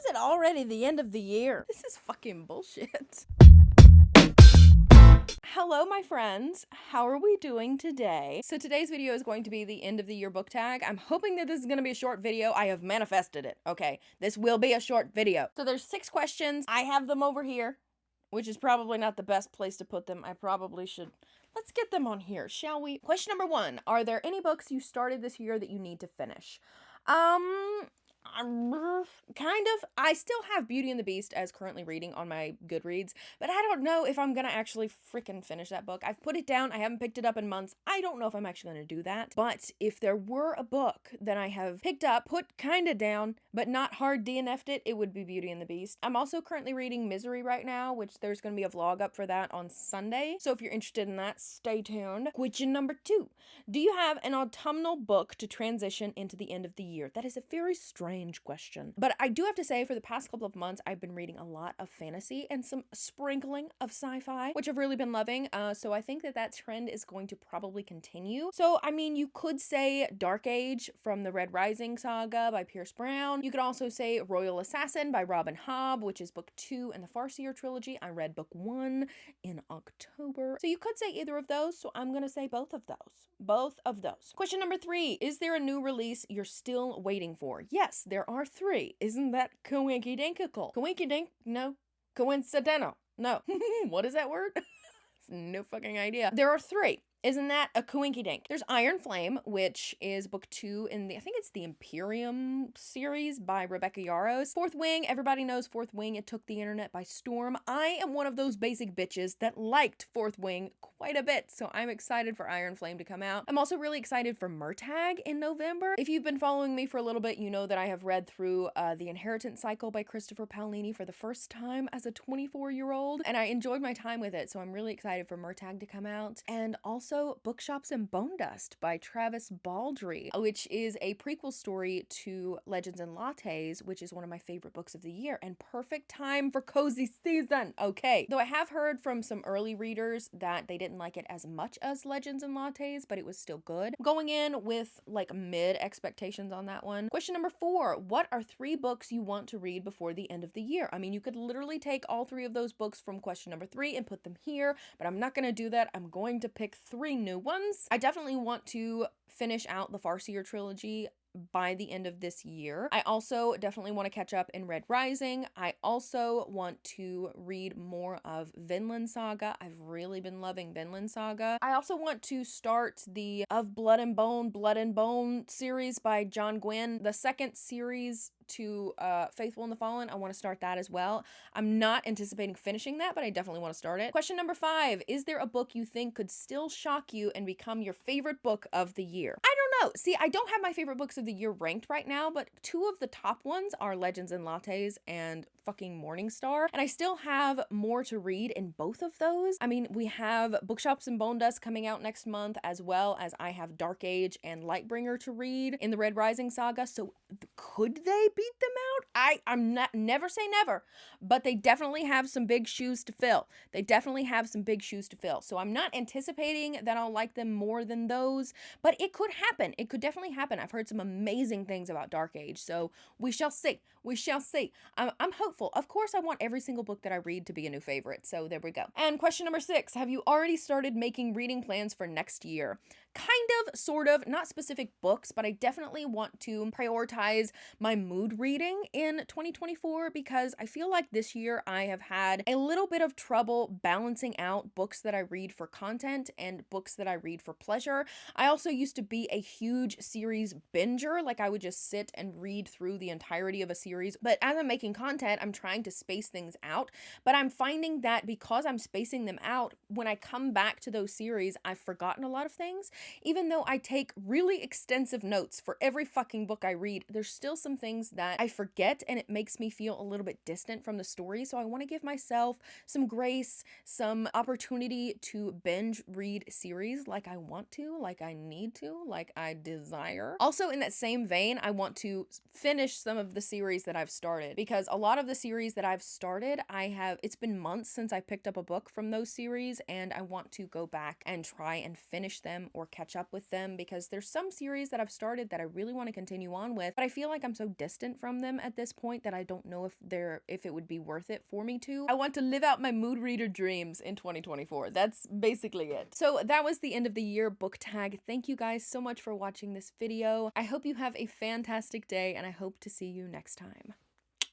is it already the end of the year? This is fucking bullshit. Hello, my friends. How are we doing today? So today's video is going to be the end of the year book tag. I'm hoping that this is going to be a short video. I have manifested it. Okay, this will be a short video. So there's 6 questions. I have them over here, which is probably not the best place to put them. I probably should. Let's get them on here, shall we? Question number 1. Are there any books you started this year that you need to finish? Kind of. I still have Beauty and the Beast as currently reading on my Goodreads, but I don't know if I'm gonna actually freaking finish that book. I've put it down. I haven't picked it up in months. I don't know if I'm actually gonna do that, but if there were a book that I have picked up, put kinda down, but not hard DNF'd it would be Beauty and the Beast. I'm also currently reading Misery right now, which there's gonna be a vlog up for that on Sunday, so if you're interested in that, stay tuned. Question number 2. Do you have an autumnal book to transition into the end of the year? That is a very strange question. But I do have to say, for the past couple of months, I've been reading a lot of fantasy and some sprinkling of sci-fi, which I've really been loving. So I think that trend is going to probably continue. So, I mean, you could say Dark Age from the Red Rising saga by Pierce Brown. You could also say Royal Assassin by Robin Hobb, which is book 2 in the Farseer trilogy. I read book 1 in October. So you could say either of those. So I'm going to say both of those. Both of those. Question number 3. Is there a new release you're still waiting for? Yes, there are 3. Isn't that coincidental? Coinkydink? No. Coincidental? No. What is that word? No fucking idea. There are 3. Isn't that a coinkydink? There's Iron Flame, which is book 2 in the, I think it's the Imperium series by Rebecca Yarros. Fourth Wing, everybody knows Fourth Wing. It took the internet by storm. I am one of those basic bitches that liked Fourth Wing quite a bit, so I'm excited for Iron Flame to come out. I'm also really excited for Murtagh in November. If you've been following me for a little bit, you know that I have read through The Inheritance Cycle by Christopher Paolini for the first time as a 24-year-old, and I enjoyed my time with it, so I'm really excited for Murtagh to come out. And also Bookshops and Bone Dust by Travis Baldree, which is a prequel story to Legends and Lattes, which is one of my favorite books of the year, and perfect time for cozy season. Okay, though I have heard from some early readers that they didn't like it as much as Legends and Lattes, but it was still good. Going in with like mid expectations on that one. Question number 4. What are 3 books you want to read before the end of the year? I mean, you could literally take all 3 of those books from question number 3 and put them here, but I'm not going to do that. I'm going to pick 3 new ones. I definitely want to finish out the Farseer trilogy by the end of this year. I also definitely want to catch up in Red Rising. I also want to read more of Vinland Saga. I've really been loving Vinland Saga. I also want to start the Of Blood and Bone series by John Gwynne. The second series to Faithful and the Fallen, I want to start that as well. I'm not anticipating finishing that, but I definitely want to start it. Question number 5. Is there a book you think could still shock you and become your favorite book of the year? I don't know. See, I don't have my favorite books of the year ranked right now, but 2 of the top ones are Legends and Lattes and fucking Morningstar, and I still have more to read in both of those. I mean, we have Bookshops and Bone Dust coming out next month, as well as I have Dark Age and Lightbringer to read in the Red Rising saga, so could they beat them out? I'm not, never say never, but they definitely have some big shoes to fill. So I'm not anticipating that I'll like them more than those, but it could happen. It could definitely happen. I've heard some amazing things about Dark Age, so we shall see. I'm hopeful. Of course, I want every single book that I read to be a new favorite, so there we go. And question number 6, have you already started making reading plans for next year? Kind of, sort of, not specific books, but I definitely want to prioritize my mood reading in 2024 because I feel like this year I have had a little bit of trouble balancing out books that I read for content and books that I read for pleasure. I also used to be a huge series binger, like I would just sit and read through the entirety of a series, but as I'm making content, I'm trying to space things out, but I'm finding that because I'm spacing them out, when I come back to those series, I've forgotten a lot of things. Even though I take really extensive notes for every fucking book I read, there's still some things that I forget and it makes me feel a little bit distant from the story. So I want to give myself some grace, some opportunity to binge read series like I want to, like I need to, like I desire. Also in that same vein, I want to finish some of the series that I've started because a lot of the series that I've started, it's been months since I picked up a book from those series, and I want to go back and try and finish them or catch up with them, because there's some series that I've started that I really want to continue on with, but I feel like I'm so distant from them at this point that I don't know if it would be worth it for me to. I want to live out my mood reader dreams in 2024. That's basically it. So that was the end of the year book tag. Thank you guys so much for watching this video. I hope you have a fantastic day, and I hope to see you next time.